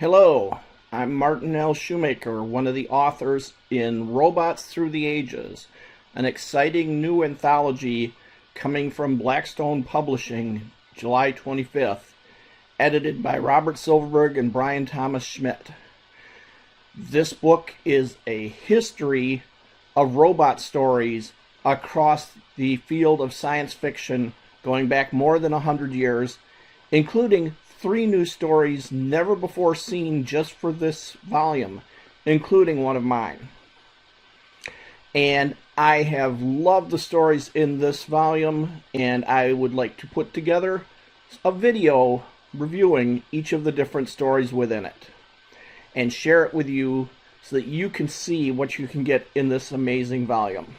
Hello, I'm Martin L. Shoemaker, one of the authors in Robots Through the Ages, an exciting new anthology coming from Blackstone Publishing, July 25th, edited by Robert Silverberg and Bryan Thomas Schmidt. This book is a history of robot stories across the field of science fiction going back more than 100 years, including 3 new stories never before seen just for this volume, including one of mine. And I have loved the stories in this volume, and I would like to put together a video reviewing each of the different stories within it and share it with you so that you can see what you can get in this amazing volume.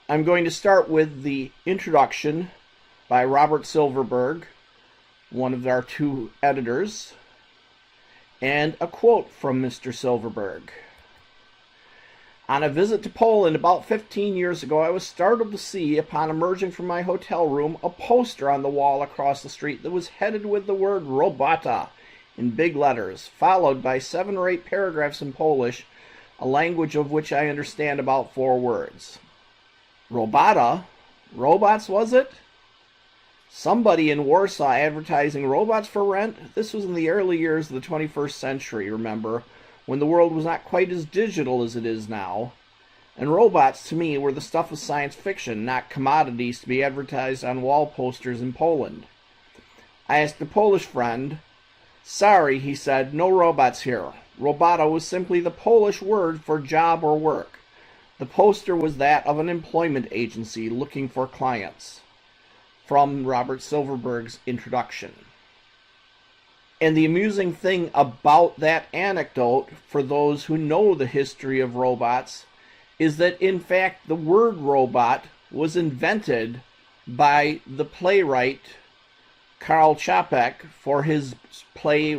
I'm going to start with the introduction by Robert Silverberg, one of our 2 editors, and a quote from Mr. Silverberg. On a visit to Poland about 15 years ago, I was startled to see, upon emerging from my hotel room, a poster on the wall across the street that was headed with the word Robota in big letters, followed by 7 or 8 paragraphs in Polish, a language of which I understand about 4 words. Robota? Robots, was it? Somebody in Warsaw advertising robots for rent? This was in the early years of the 21st century, remember, when the world was not quite as digital as it is now. And robots, to me, were the stuff of science fiction, not commodities to be advertised on wall posters in Poland. I asked a Polish friend. Sorry, he said, no robots here. Robota was simply the Polish word for job or work. The poster was that of an employment agency looking for clients. From Robert Silverberg's introduction. And the amusing thing about that anecdote, for those who know the history of robots, is that in fact the word robot was invented by the playwright Karl Čapek for his play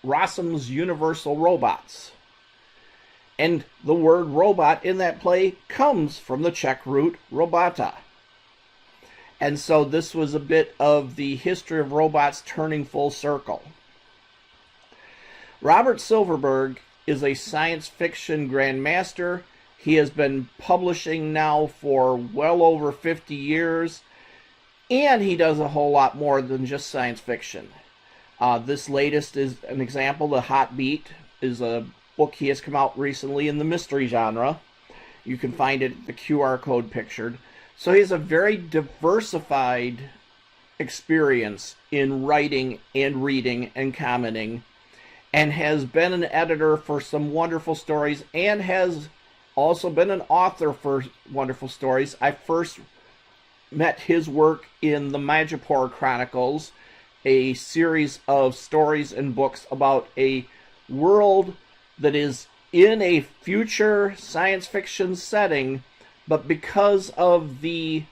Rossum's Universal Robots. And the word robot in that play comes from the Czech root robota. And so this was a bit of the history of robots turning full circle. Robert Silverberg is a science fiction grandmaster. He has been publishing now for well over 50 years, and he does a whole lot more than just science fiction. This latest is an example. The Hot Beat is a book he has come out recently in the mystery genre. You can find it, the QR code pictured. So he has a very diversified experience in writing and reading and commenting, and has been an editor for some wonderful stories, and has also been an author for wonderful stories. I first met his work in the Majapur Chronicles, a series of stories and books about a world that is in a future science fiction setting, but because of the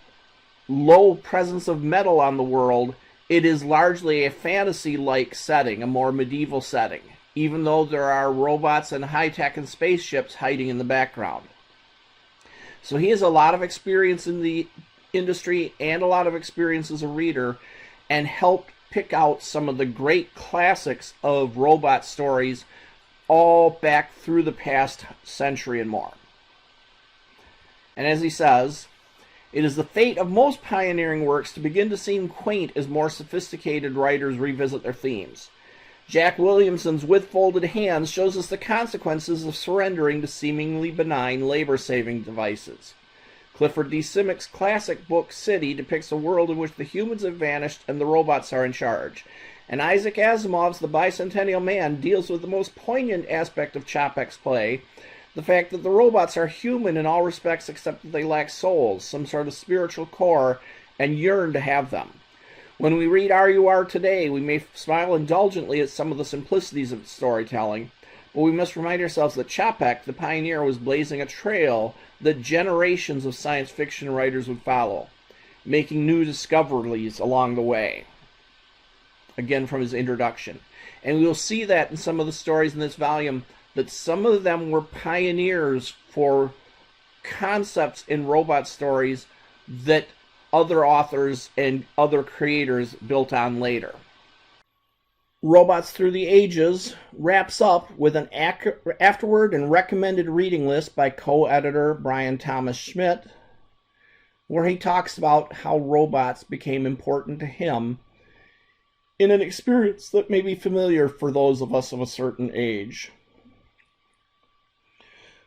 low presence of metal on the world, it is largely a fantasy-like setting, a more medieval setting, even though there are robots and high-tech and spaceships hiding in the background. So he has a lot of experience in the industry and a lot of experience as a reader, and helped pick out some of the great classics of robot stories all back through the past century and more. And as he says, it is the fate of most pioneering works to begin to seem quaint as more sophisticated writers revisit their themes. Jack Williamson's With Folded Hands shows us the consequences of surrendering to seemingly benign labor-saving devices. Clifford D. Simak's classic book City depicts a world in which the humans have vanished and the robots are in charge. And Isaac Asimov's The Bicentennial Man deals with the most poignant aspect of Čapek's play, the fact that the robots are human in all respects except that they lack souls, some sort of spiritual core, and yearn to have them. When we read R.U.R. today, we may smile indulgently at some of the simplicities of its storytelling, but we must remind ourselves that Čapek, the pioneer, was blazing a trail that generations of science fiction writers would follow, making new discoveries along the way. Again, from his introduction. And we'll see that in some of the stories in this volume, that some of them were pioneers for concepts in robot stories that other authors and other creators built on later. Robots Through the Ages wraps up with an afterward and recommended reading list by co-editor Bryan Schmidt, where he talks about how robots became important to him in an experience that may be familiar for those of us of a certain age.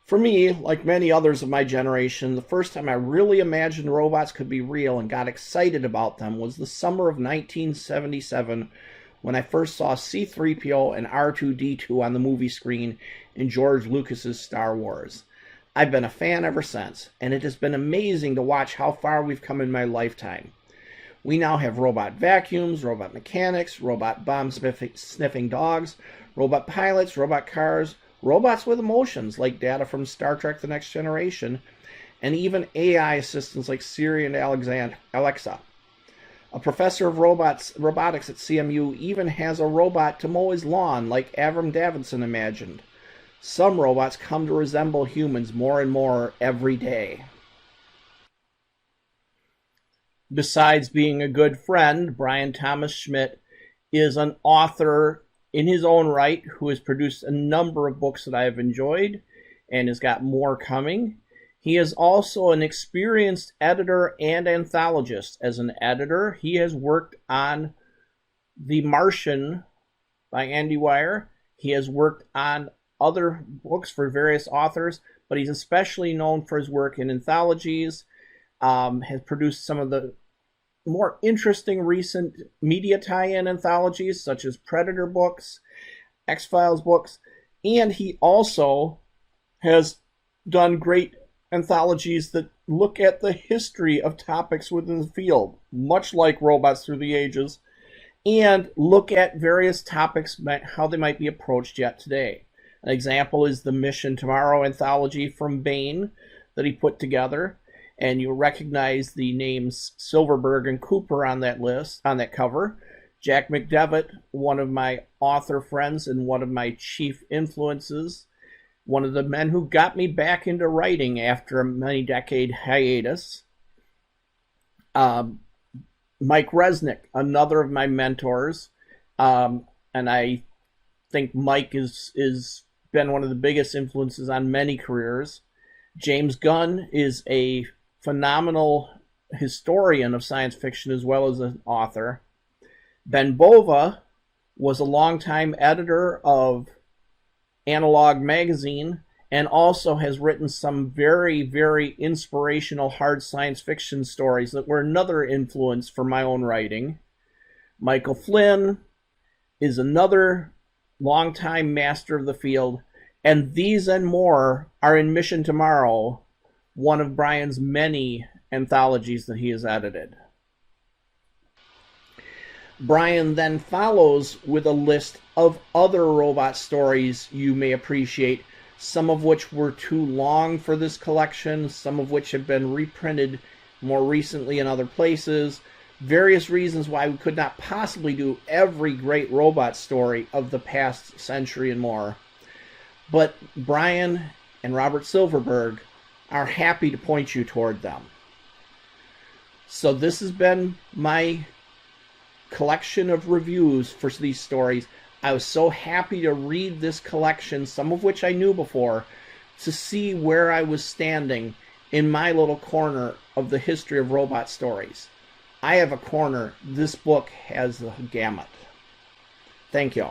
For me, like many others of my generation, the first time I really imagined robots could be real and got excited about them was the summer of 1977 when I first saw C-3PO and R2-D2 on the movie screen in George Lucas's Star Wars. I've been a fan ever since, and it has been amazing to watch how far we've come in my lifetime. We now have robot vacuums, robot mechanics, robot bomb-sniffing dogs, robot pilots, robot cars, robots with emotions like Data from Star Trek The Next Generation, and even AI assistants like Siri and Alexa. A professor of robotics at CMU even has a robot to mow his lawn like Avram Davidson imagined. Some robots come to resemble humans more and more every day. Besides being a good friend, Bryan Schmidt is an author in his own right who has produced a number of books that I have enjoyed and has got more coming. He is also an experienced editor and anthologist. As an editor, he has worked on The Martian by Andy Weir. He has worked on other books for various authors, but he's especially known for his work in anthologies, has produced some of the more interesting recent media tie-in anthologies, such as Predator books, X-Files books, and he also has done great anthologies that look at the history of topics within the field, much like Robots Through the Ages, and look at various topics, how they might be approached yet today. An example is the Mission Tomorrow anthology from Bain that he put together, and you'll recognize the names Silverberg and Cooper on that list, on that cover. Jack McDevitt, one of my author friends and one of my chief influences, one of the men who got me back into writing after a many-decade hiatus. Mike Resnick, another of my mentors, and I think Mike is been one of the biggest influences on many careers. James Gunn is a phenomenal historian of science fiction as well as an author. Ben Bova was a longtime editor of Analog magazine and also has written some very, very inspirational hard science fiction stories that were another influence for my own writing. Michael Flynn is another longtime master of the field, and these and more are in Mission Tomorrow, one of Bryan's many anthologies that he has edited. Bryan then follows with a list of other robot stories you may appreciate, some of which were too long for this collection, some of which have been reprinted more recently in other places, various reasons why we could not possibly do every great robot story of the past century and more. But Bryan and Robert Silverberg are happy to point you toward them. So this has been my collection of reviews for these stories. I was so happy to read this collection, some of which I knew before, to see where I was standing in my little corner of the history of robot stories. I have a corner. This book has the gamut. Thank you.